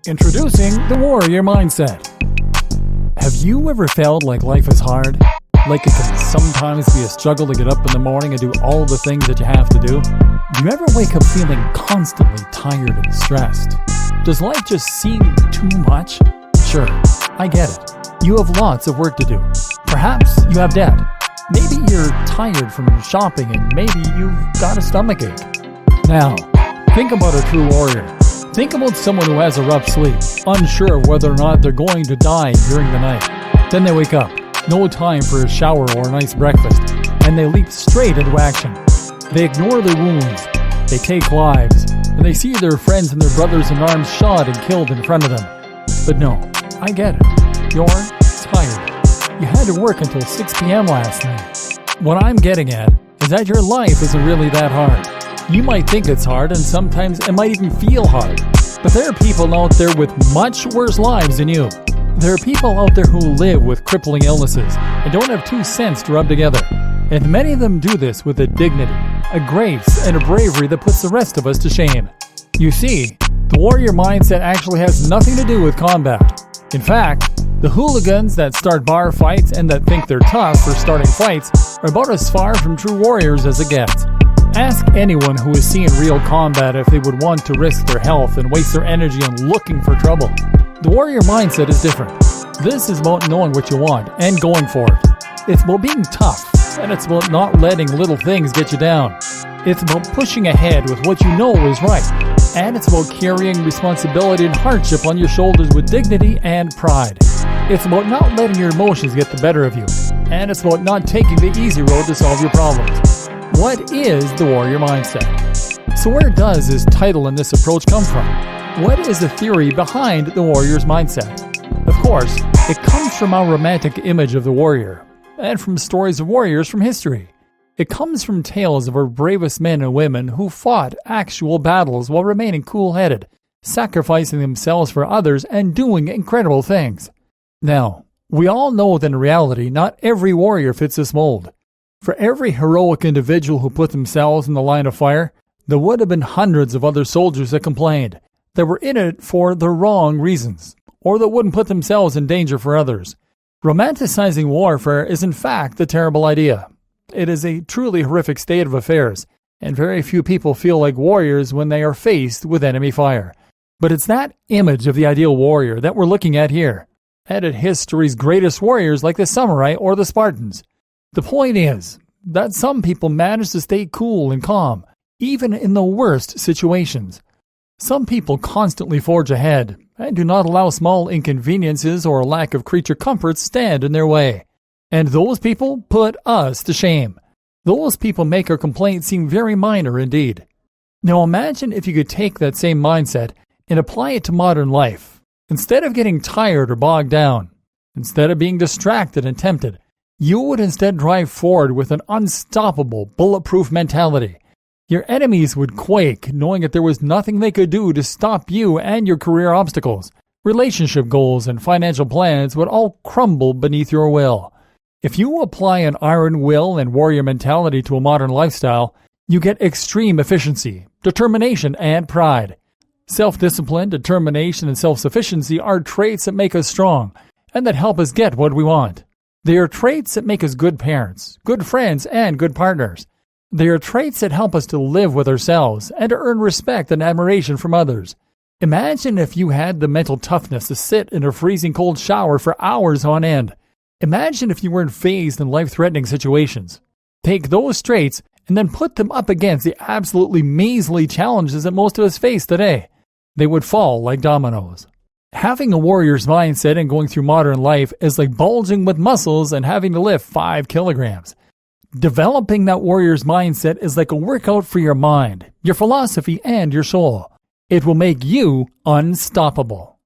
Introducing the Warrior Mindset. Have you ever felt like life is hard? Like it can sometimes be a struggle to get up in the morning and do all the things that you have to do? Do you ever wake up feeling constantly tired and stressed? Does life just seem too much? Sure, I get it. You have lots of work to do. Perhaps you have debt. Maybe you're tired from shopping and maybe you've got a stomachache. Now, think about a true warrior. Think about someone who has a rough sleep, unsure of whether or not they're going to die during the night. Then they wake up, no time for a shower or a nice breakfast, and they leap straight into action. They ignore their wounds, they take lives, and they see their friends and their brothers in arms shot and killed in front of them. But no, I get it. You're tired. You had to work until 6 p.m. last night. What I'm getting at is that your life isn't really that hard. You might think it's hard, and sometimes it might even feel hard. But there are people out there with much worse lives than you. There are people out there who live with crippling illnesses and don't have 2 cents to rub together. And many of them do this with a dignity, a grace, and a bravery that puts the rest of us to shame. You see, the warrior mindset actually has nothing to do with combat. In fact, the hooligans that start bar fights and that think they're tough for starting fights are about as far from true warriors as it gets. Ask anyone who has seen real combat if they would want to risk their health and waste their energy on looking for trouble. The warrior mindset is different. This is about knowing what you want and going for it. It's about being tough, and it's about not letting little things get you down. It's about pushing ahead with what you know is right. And it's about carrying responsibility and hardship on your shoulders with dignity and pride. It's about not letting your emotions get the better of you. And it's about not taking the easy road to solve your problems. What is the warrior mindset? So where does this title and this approach come from? What is the theory behind the warrior's mindset? Of course, it comes from our romantic image of the warrior, and from stories of warriors from history. It comes from tales of our bravest men and women who fought actual battles while remaining cool-headed, sacrificing themselves for others and doing incredible things. Now, we all know that in reality, not every warrior fits this mold. For every heroic individual who put themselves in the line of fire, there would have been hundreds of other soldiers that complained, that were in it for the wrong reasons, or that wouldn't put themselves in danger for others. Romanticizing warfare is in fact a terrible idea. It is a truly horrific state of affairs, and very few people feel like warriors when they are faced with enemy fire. But it's that image of the ideal warrior that we're looking at here, and at history's greatest warriors like the samurai or the Spartans. The point is that some people manage to stay cool and calm, even in the worst situations. Some people constantly forge ahead and do not allow small inconveniences or a lack of creature comforts stand in their way. And those people put us to shame. Those people make our complaints seem very minor indeed. Now imagine if you could take that same mindset and apply it to modern life. Instead of getting tired or bogged down, instead of being distracted and tempted, you would instead drive forward with an unstoppable, bulletproof mentality. Your enemies would quake, knowing that there was nothing they could do to stop you and your career obstacles. Relationship goals and financial plans would all crumble beneath your will. If you apply an iron will and warrior mentality to a modern lifestyle, you get extreme efficiency, determination, and pride. Self-discipline, determination, and self-sufficiency are traits that make us strong and that help us get what we want. They are traits that make us good parents, good friends, and good partners. They are traits that help us to live with ourselves and to earn respect and admiration from others. Imagine if you had the mental toughness to sit in a freezing cold shower for hours on end. Imagine if you weren't fazed in life-threatening situations. Take those traits and then put them up against the absolutely measly challenges that most of us face today. They would fall like dominoes. Having a warrior's mindset and going through modern life is like bulging with muscles and having to lift 5 kilograms. Developing that warrior's mindset is like a workout for your mind, your philosophy, and your soul. It will make you unstoppable.